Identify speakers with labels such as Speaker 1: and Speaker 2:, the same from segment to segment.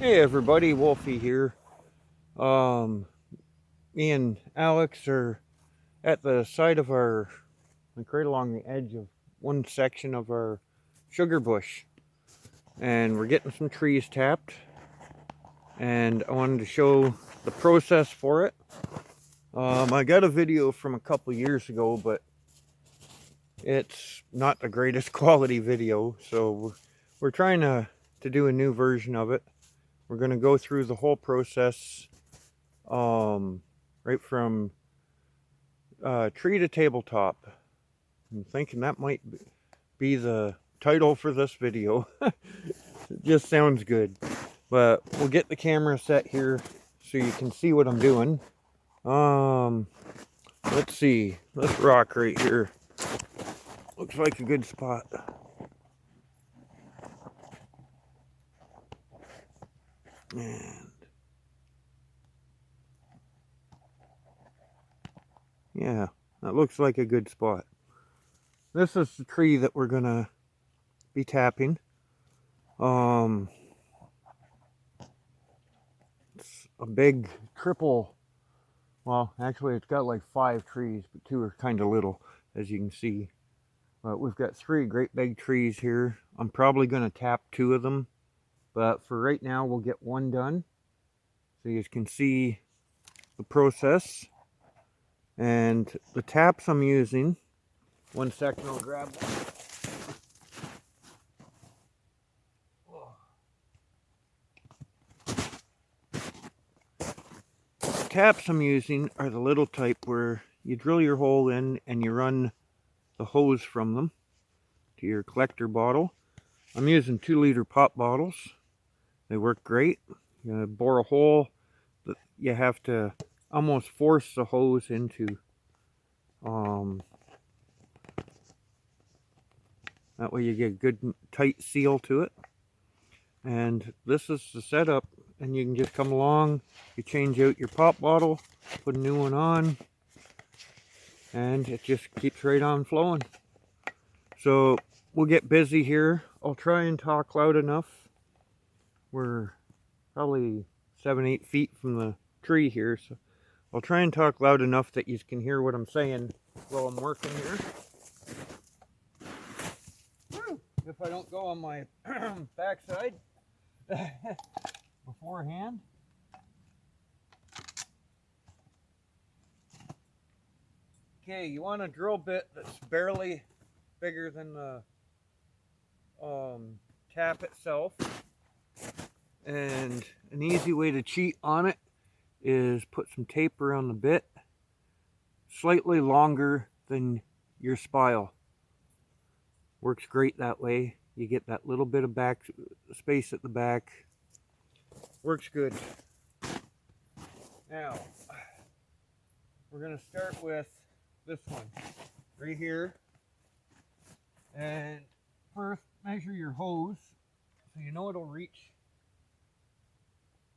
Speaker 1: Hey everybody, Wolfie here. Um, Me and Alex are at the side of like right along the edge of one section of our sugar bush, and we're getting some trees tapped. And I wanted to show the process for it. I got a video from a couple years ago, but it's not the greatest quality video, so we're trying to do a new version of it. We're going to go through the whole process, right from tree to tabletop. I'm thinking that might be the title for this video. It just sounds good. But we'll get the camera set here so you can see what I'm doing. Let's see. This rock right here looks like a good spot. And yeah, that looks like a good spot. This is the tree that we're gonna be tapping. It's a big triple. Well, actually, it's got like 5 trees, but 2 are kind of little, as you can see. But we've got 3 great big trees here. I'm probably going to tap 2 of them, but for right now, we'll get 1 done, so you can see the process. And the taps I'm using, 1 second, I'll grab them. The taps I'm using are the little type where you drill your hole in and you run the hose from them to your collector bottle. I'm using 2-liter pop bottles. They work great. You bore a hole, but you have to almost force the hose into. That way you get a good tight seal to it. And this is the setup, and you can just come along, you change out your pop bottle, put a new one on, and it just keeps right on flowing. So we'll get busy here. I'll try and talk loud enough. We're probably 7-8 feet from the tree here, so I'll try and talk loud enough that you can hear what I'm saying while I'm working here. If I don't go on my backside beforehand. Okay, you want a drill bit that's barely bigger than the tap itself. And an easy way to cheat on it is put some tape around the bit, slightly longer than your spile. Works great that way. You get that little bit of back space at the back. Works good. Now, we're going to start with this one right here. And first, measure your hose so you know it'll reach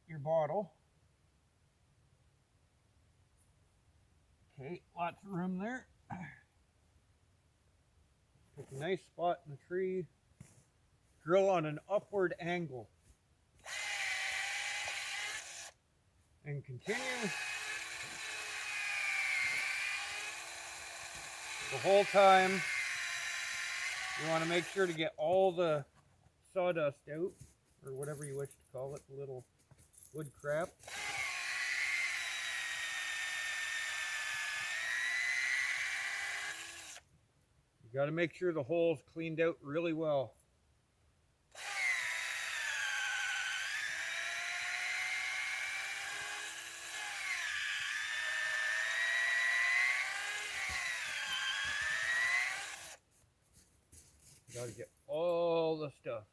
Speaker 1: your bottle. Okay, lots of room there. Pick a nice spot in the tree. Drill on an upward angle. And continue the whole time. You want to make sure to get all the sawdust out, or whatever you wish to call it, the little wood crap. You got to make sure the hole's cleaned out really well. You got to get all the stuff.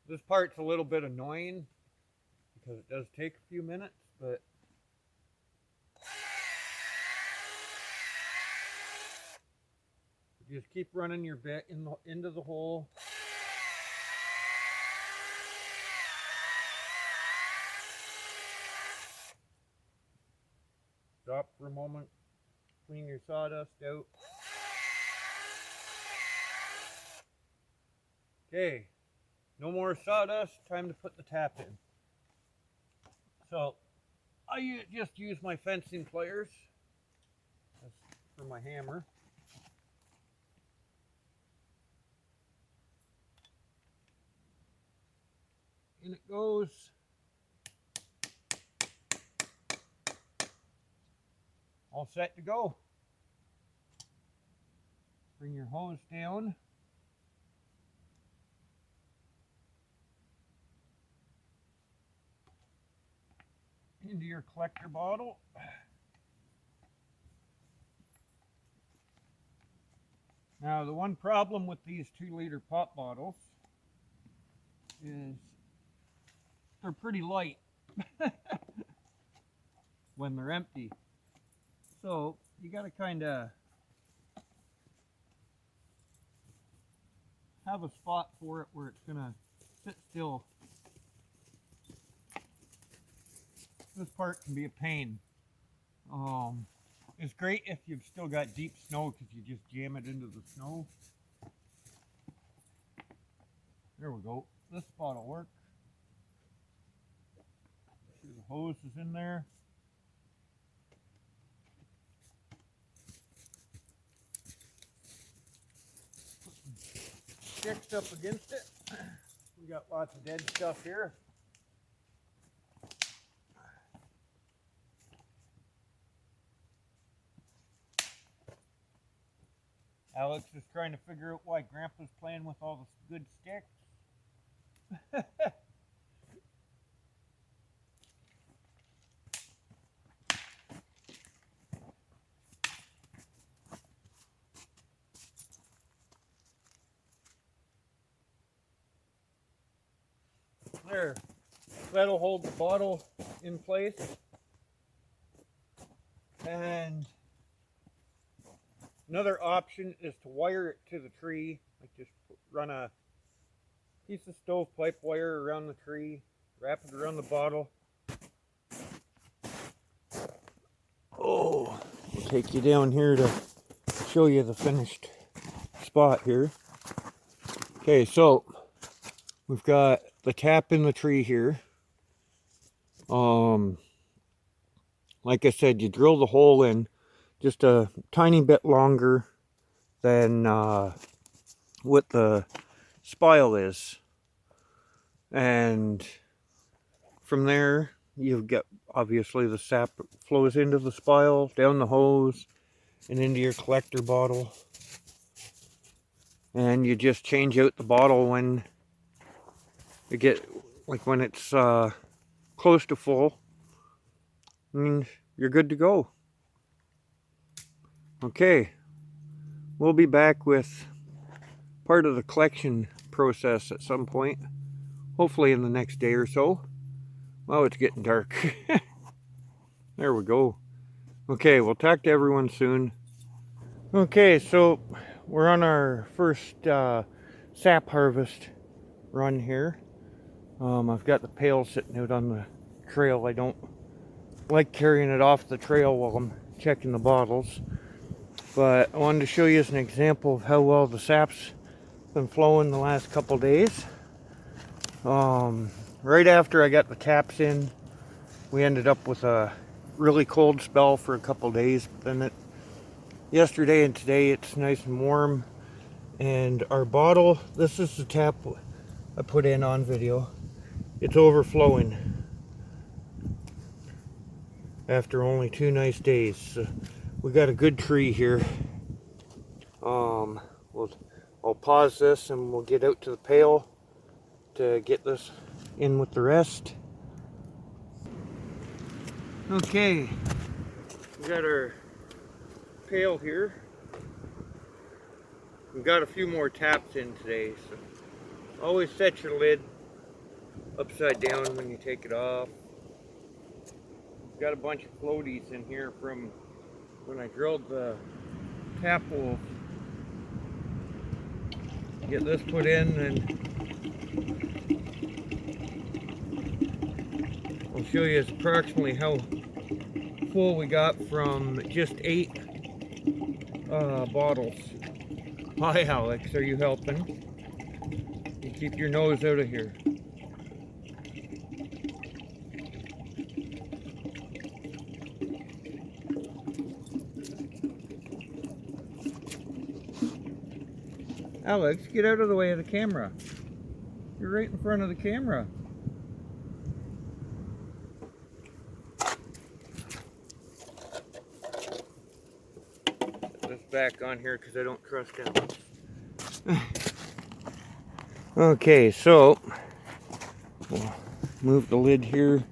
Speaker 1: This part's a little bit annoying because it does take a few minutes, but you just keep running your bit into the hole. stop for a moment, clean your sawdust out. Okay, no more sawdust, time to put the tap in. So, I just use my fencing pliers for my hammer. In it goes. All set to go. Bring your hose down. Into your collector bottle. Now the one problem with these 2-liter pop bottles is they're pretty light when they're empty. So you gotta kinda have a spot for it where it's gonna sit still. This part can be a pain. It's great if you've still got deep snow because you just jam it into the snow. There we go. This spot will work. See, the hose is in there. Put some sticks up against it. We got lots of dead stuff here. Alex is trying to figure out why Grandpa's playing with all the good sticks. There, that'll hold the bottle in place. And another option is to wire it to the tree. Like just run a piece of stovepipe wire around the tree, wrap it around the bottle. Oh, we'll take you down here to show you the finished spot here. Okay, so we've got the tap in the tree here. Like I said, you drill the hole in just a tiny bit longer than what the spile is. And from there, you've got, obviously the sap flows into the spile, down the hose, and into your collector bottle. And you just change out the bottle when you get, like when it's close to full. And you're good to go. Okay, we'll be back with part of the collection process at some point. Hopefully in the next day or so. Oh, it's getting dark. There we go. Okay, we'll talk to everyone soon. Okay, so we're on our first sap harvest run here. I've got the pail sitting out on the trail. I don't like carrying it off the trail while I'm checking the bottles. But I wanted to show you as an example of how well the sap's been flowing the last couple days. Right after I got the taps in, we ended up with a really cold spell for a couple days. But then yesterday and today it's nice and warm. And our bottle, this is the tap I put in on video. It's overflowing after only 2 nice days. So we got a good tree here. I'll pause this and we'll get out to the pail to get this in with the rest. Okay, we got our pail here. We've got a few more taps in today, so always set your lid upside down when you take it off. We've got a bunch of floaties in here from when I drilled the tap hole. Get this put in and I'll show you approximately how full we got from just 8 bottles. Hi Alex, are you helping? You keep your nose out of here. Alex, get out of the way of the camera. You're right in front of the camera. Put this back on here because I don't trust him. Okay, so we'll move the lid here.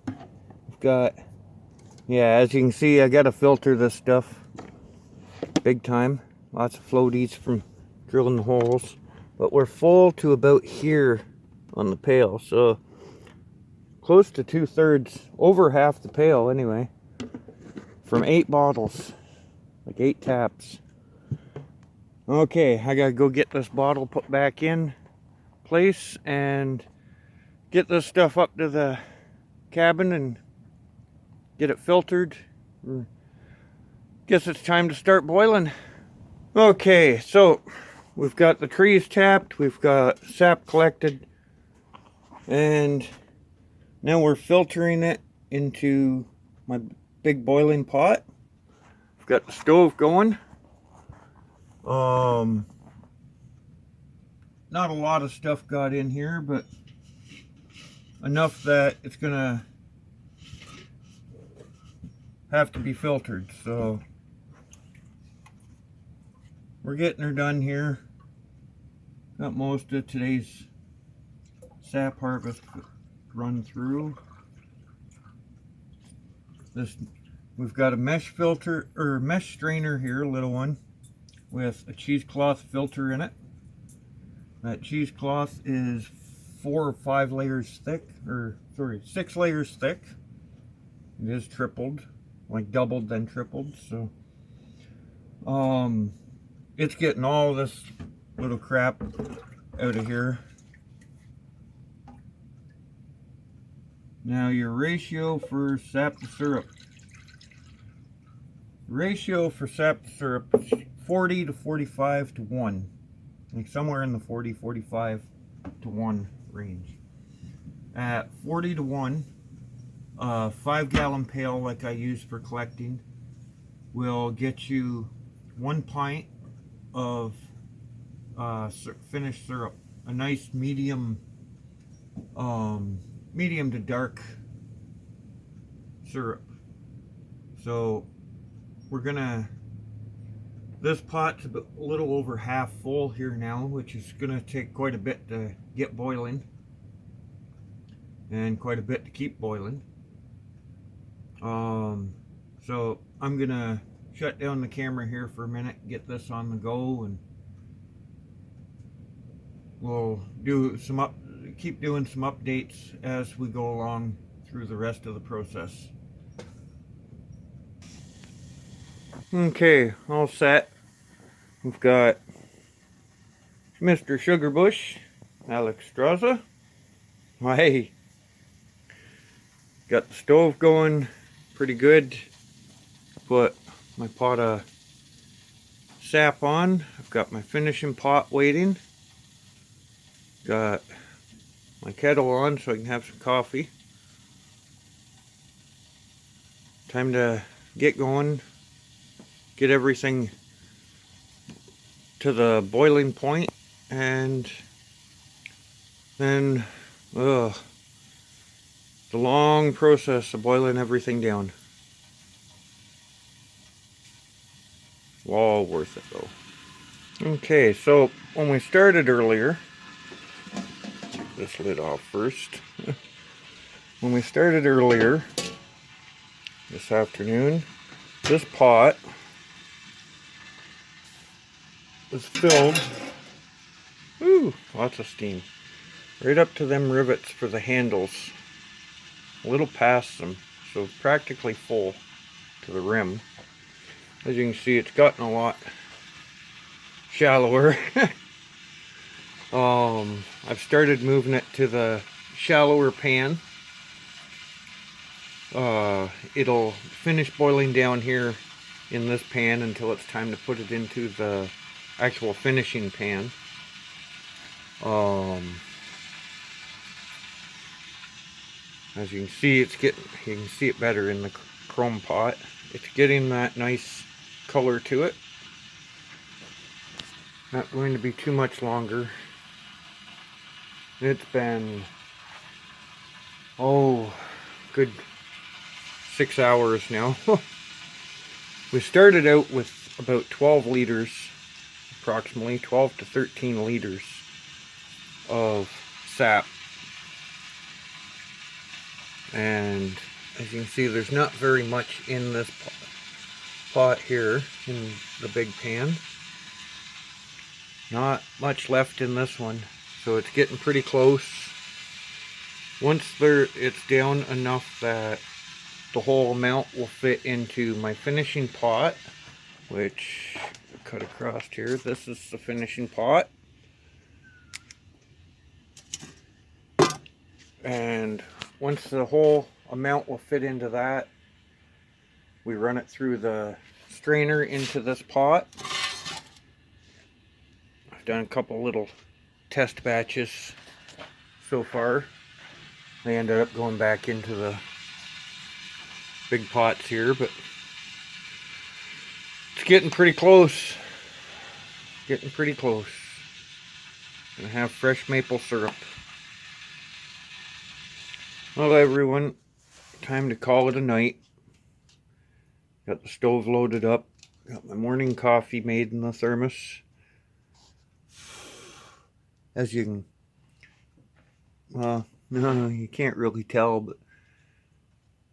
Speaker 1: We've got, yeah, as you can see, I got to filter this stuff big time. Lots of floaties from drilling the holes. But we're full to about here on the pail, so close to 2/3, over half the pail anyway, from 8 bottles, like 8 taps. Okay, I gotta go get this bottle put back in place and get this stuff up to the cabin and get it filtered. Guess it's time to start boiling. Okay, so we've got the trees tapped, we've got sap collected, and now we're filtering it into my big boiling pot. I've got the stove going. Not a lot of stuff got in here, but enough that it's gonna have to be filtered. So we're getting her done here. Got most of today's sap harvest run through. We've got a mesh filter or mesh strainer here, a little one, with a cheesecloth filter in it. That cheesecloth is 4 or 5 layers thick, or sorry, 6 layers thick. It is tripled, like doubled then tripled. So it's getting all this little crap out of here. Now your ratio for sap to syrup. Ratio for sap to syrup is 40 to 45 to 1. Like somewhere in the 40, 45 to 1 range. At 40 to 1, a 5-gallon pail like I use for collecting will get you 1 pint of finished syrup. A nice medium to dark syrup. So we're gonna, this pot's a little over half full here now, which is gonna take quite a bit to get boiling and quite a bit to keep boiling. So I'm gonna shut down the camera here for a minute, get this on the go, and we'll keep doing some updates as we go along through the rest of the process. Okay, all set. We've got Mr. Sugarbush, Alex Straza. Hey, got the stove going pretty good. Put my pot of sap on. I've got my finishing pot waiting. Got my kettle on so I can have some coffee. Time to get going. Get everything to the boiling point, and then the long process of boiling everything down. All worth it though. Okay, so when we started earlier, take this lid off first. When we started earlier this afternoon, this pot was filled, lots of steam, right up to them rivets for the handles, a little past them, so practically full to the rim. As you can see, it's gotten a lot shallower. I've started moving it to the shallower pan. it'll finish boiling down here in this pan until it's time to put it into the actual finishing pan. As you can see, you can see it better in the chrome pot. It's getting that nice color to it. Not going to be too much longer. It's been, oh, good 6 hours now. We started out with about 12 liters, approximately 12 to 13 liters of sap. And as you can see, there's not very much in this pot here in the big pan. Not much left in this one, so it's getting pretty close. Once it's down enough that the whole amount will fit into my finishing pot, which I'll cut across here. This is the finishing pot. And once the whole amount will fit into that, we run it through the strainer into this pot. I've done a couple little test batches so far. They ended up going back into the big pots here, but it's getting pretty close. Getting pretty close. Gonna have fresh maple syrup. Well, everyone, time to call it a night. Got the stove loaded up. Got my morning coffee made in the thermos. As you can, well, no, you can't really tell, but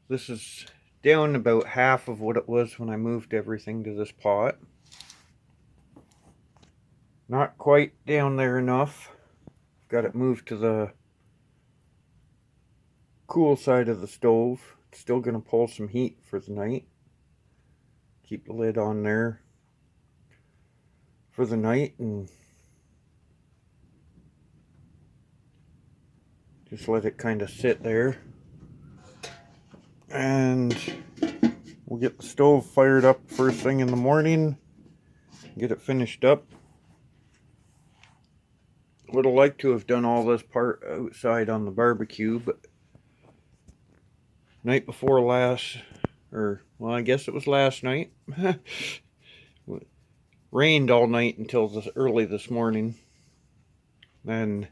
Speaker 1: this is down about half of what it was when I moved everything to this pot. Not quite down there enough. Got it moved to the cool side of the stove. It's still going to pull some heat for the night. Keep the lid on there for the night and just let it kind of sit there. And we'll get the stove fired up first thing in the morning. Get it finished up. Would have liked to have done all this part outside on the barbecue, but night before last, or well, I guess it was last night. Rained all night until early this morning. Then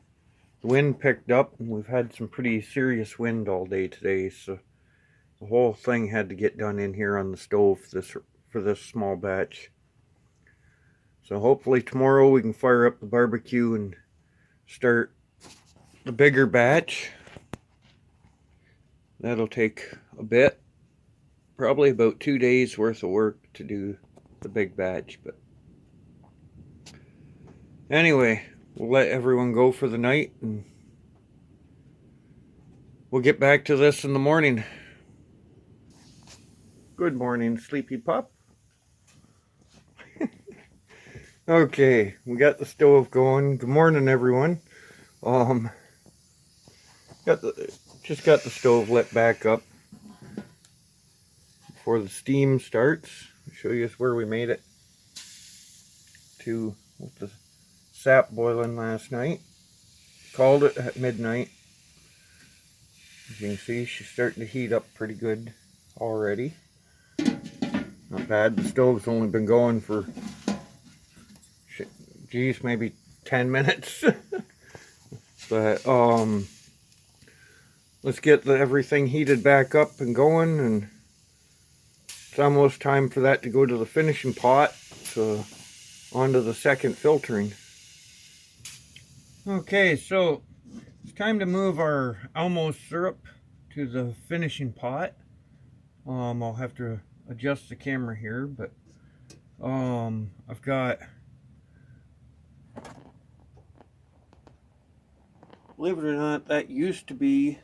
Speaker 1: the wind picked up, and we've had some pretty serious wind all day today, so the whole thing had to get done in here on the stove for this small batch. So hopefully tomorrow we can fire up the barbecue and start the bigger batch. That'll take a bit. Probably about 2 days worth of work to do the big batch, but anyway, we'll let everyone go for the night and we'll get back to this in the morning. Good morning, sleepy pup. Okay, we got the stove going. Good morning, everyone. Just got the stove lit back up before the steam starts. I'll show you where we made it to with the sap boiling last night. Called it at midnight. As you can see, she's starting to heat up pretty good already. Not bad. The stove's only been going for, geez, maybe 10 minutes. But let's get everything heated back up and going, and it's almost time for that to go to the finishing pot, so onto the second filtering. Okay, so it's time to move our almost syrup to the finishing pot. I'll have to adjust the camera here, but I've got, believe it or not, that used to be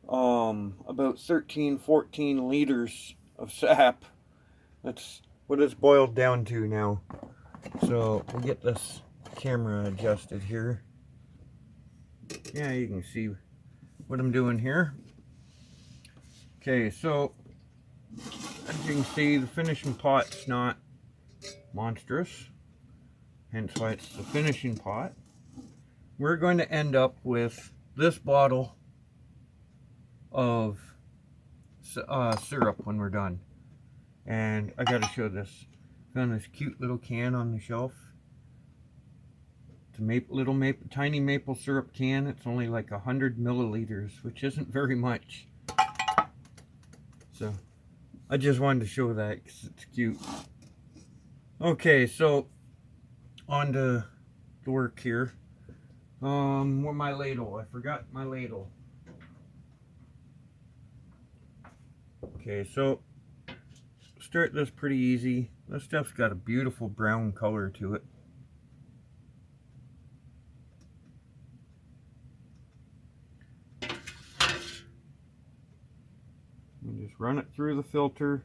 Speaker 1: about 13-14 liters of sap. That's what it's boiled down to now. So we'll get this camera adjusted here. Yeah, you can see what I'm doing here. Okay, so as you can see, the finishing pot's not monstrous, hence why it's the finishing pot. We're going to end up with this bottle of syrup when we're done. And I gotta show this. Found this cute little can on the shelf. It's a tiny maple syrup can. It's only like 100 milliliters, which isn't very much. So I just wanted to show that because it's cute. Okay, so on to the work here. Where my ladle? I forgot my ladle. Okay, so start this pretty easy. This stuff's got a beautiful brown color to it. And just run it through the filter,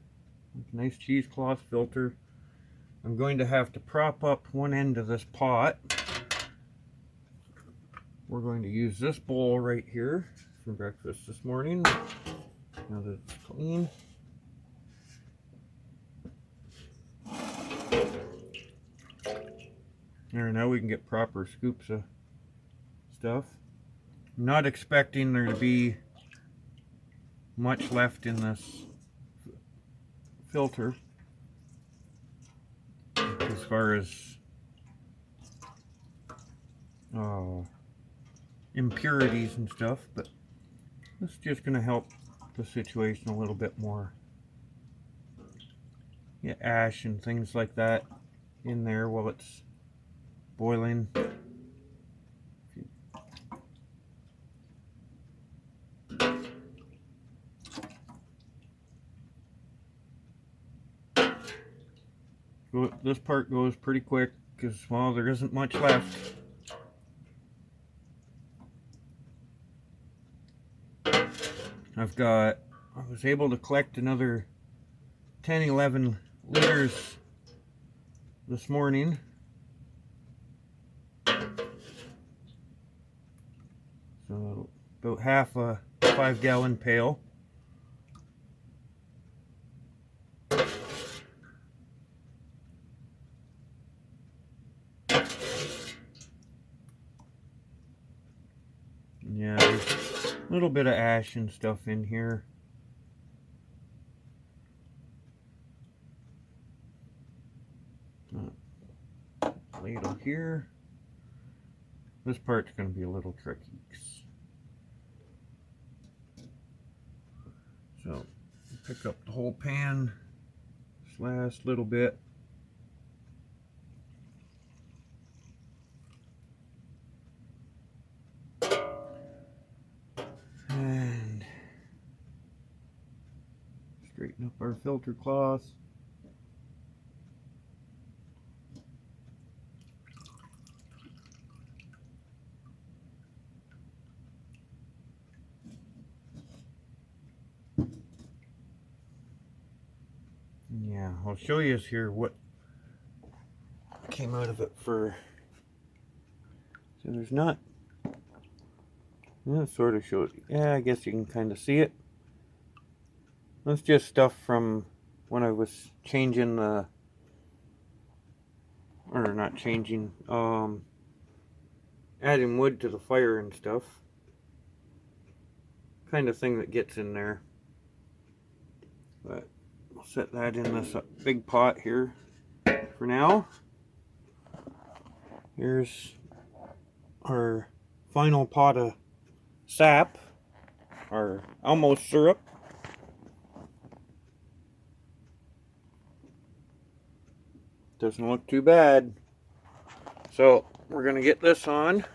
Speaker 1: like a nice cheesecloth filter. I'm going to have to prop up one end of this pot. We're going to use this bowl right here for breakfast this morning, now that it's clean. There, now we can get proper scoops of stuff. I'm not expecting there to be much left in this filter as far as impurities and stuff, but this is just going to help the situation a little bit more. Get ash and things like that in there while it's boiling. This part goes pretty quick because, well, there isn't much left. I was able to collect another 10-11 liters this morning. So about half a 5-gallon pail. Yeah, there's a little bit of ash and stuff in here. Ladle here. This part's going to be a little tricky. So pick up the whole pan, this last little bit. And straighten up our filter cloth. Yeah, I'll show you here what came out of it for. So there's not. That sort of shows. Yeah, I guess you can kind of see it. That's just stuff from when I was changing the, or not changing, adding wood to the fire and stuff. Kind of thing that gets in there. But I'll set that in this big pot here for now. Here's our final pot of sap, our almost syrup. Doesn't look too bad. So we're going to get this on,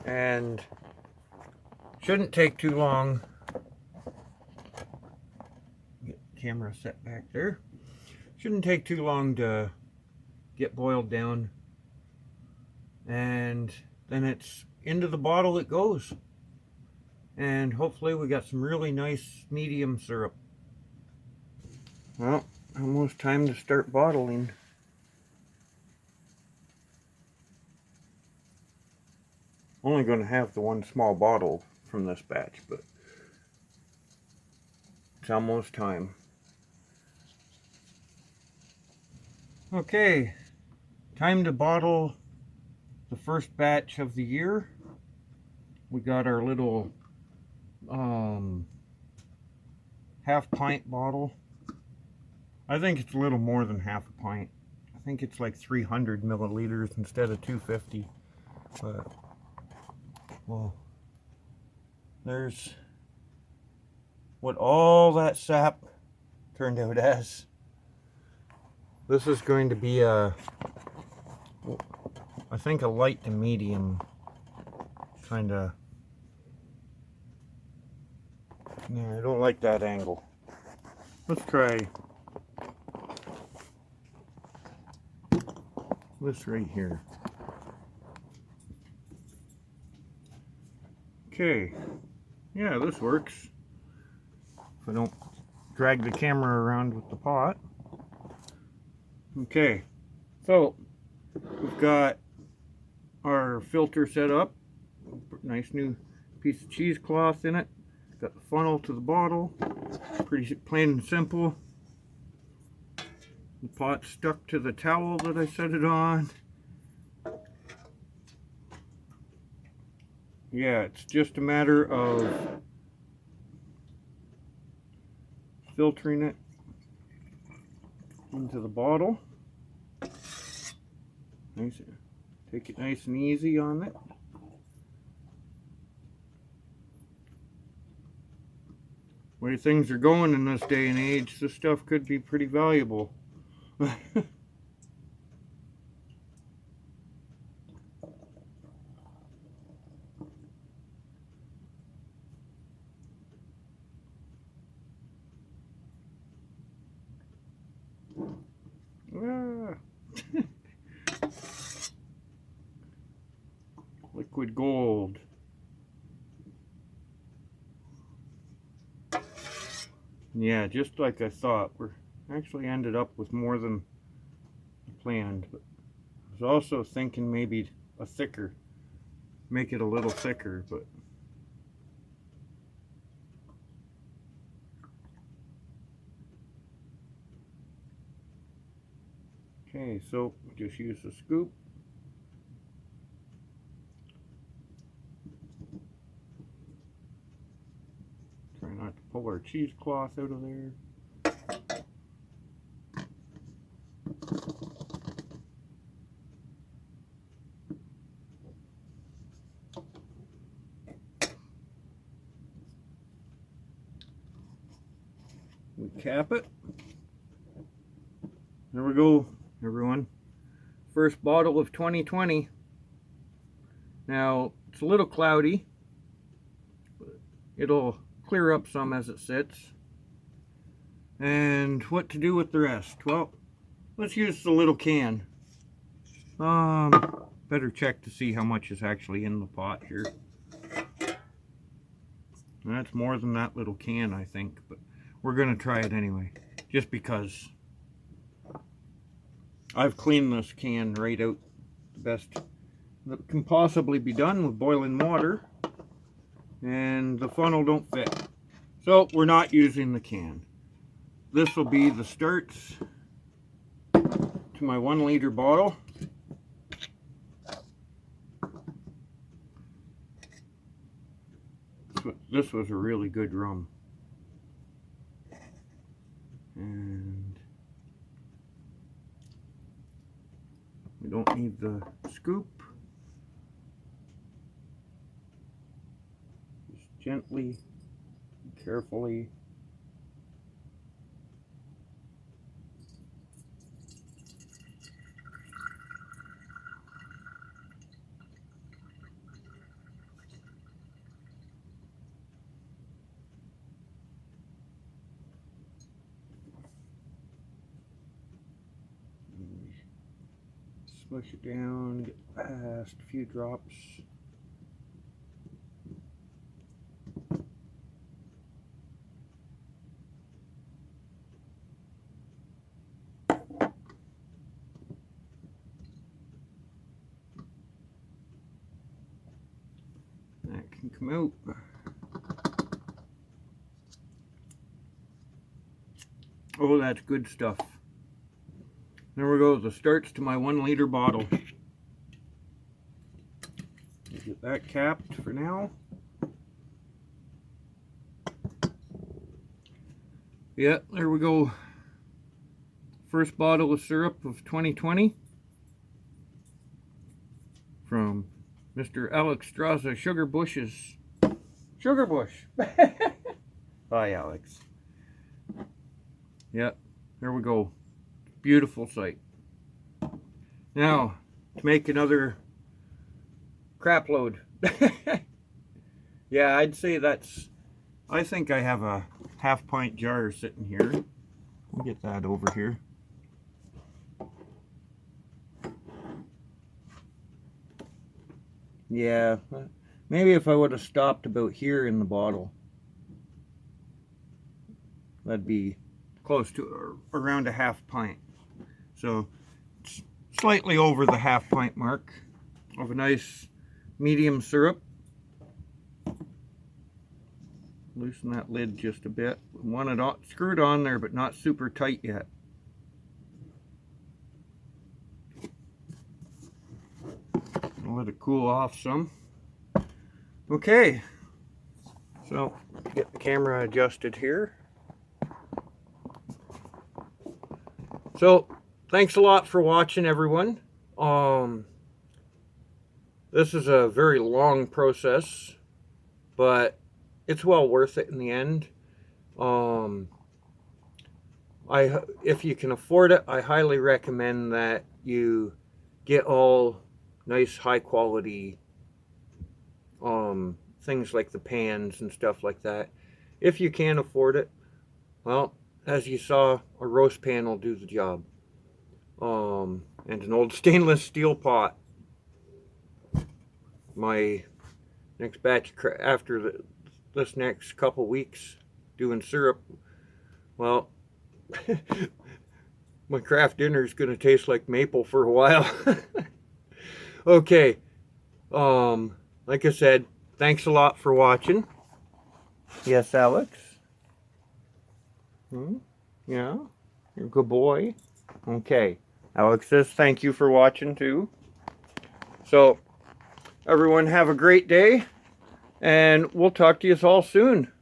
Speaker 1: and shouldn't take too long. Get the camera set back there. Shouldn't take too long to get boiled down, and then it's into the bottle it goes. And hopefully we got some really nice medium syrup. Well, almost time to start bottling. Only going to have the one small bottle from this batch, but It's almost time. Okay, time to bottle the first batch of the year. We got our little half pint bottle. I think it's a little more than half a pint. I think it's like 300 milliliters instead of 250. But, well, there's what all that sap turned out as. This is going to be a, I think, a light to medium kind of. Yeah, I don't like that angle. Let's try this right here. Okay, yeah, this works. If I don't drag the camera around with the pot. Okay, so we've got our filter set up. Nice new piece of cheesecloth in it. Got the funnel to the bottle. Pretty plain and simple. The pot's stuck to the towel that I set it on. Yeah, it's just a matter of filtering it into the bottle. Nice. Take it nice and easy on it. The way things are going in this day and age, this stuff could be pretty valuable. Liquid gold. Yeah, just like I thought. We're actually ended up with more than planned. But I was also thinking maybe a thicker, make it a little thicker, but okay, so just use a scoop. Try not to pull our cheesecloth out of there. We cap it. There we go, everyone. First bottle of 2020. Now, it's a little cloudy. But it'll clear up some as it sits. And what to do with the rest? Well, let's use the little can. Better check to see how much is actually in the pot here. That's more than that little can, I think, but we're gonna try it anyway, just because I've cleaned this can right out the best that can possibly be done with boiling water, and the funnel don't fit. So we're not using the can. This will be the starts to my 1 liter bottle. This was a really good rum. And we don't need the scoop. Just gently, carefully. Smush it down, get past a few drops. That can come out. Oh, that's good stuff. There we go, the starts to my 1 liter bottle. Get that capped for now. Yeah, there we go. First bottle of syrup of 2020 from Mr. Alex Straza Sugar Bush's Sugar Bush. Bye, Alex. Yeah, there we go. Beautiful sight. Now, to make another crap load. Yeah, I'd say that's, I think I have a half-pint jar sitting here. I'll get that over here. Yeah, maybe if I would have stopped about here in the bottle, that'd be close to around a half pint. So it's slightly over the half pint mark of a nice medium syrup. Loosen that lid just a bit. Want it screwed on there, but not super tight yet. I'll let it cool off some. Okay, so get the camera adjusted here. So thanks a lot for watching, everyone. This is a very long process, but it's well worth it in the end. If you can afford it, I highly recommend that you get all nice high quality things like the pans and stuff like that. If you can't afford it, well, as you saw, a roast pan will do the job. And an old stainless steel pot. My next batch after this next couple weeks doing syrup, well, my craft dinner is going to taste like maple for a while. Okay, like I said, thanks a lot for watching. Yes, Alex? Yeah, you're a good boy. Okay, Alex says thank you for watching too. So, everyone have a great day, and we'll talk to you all soon.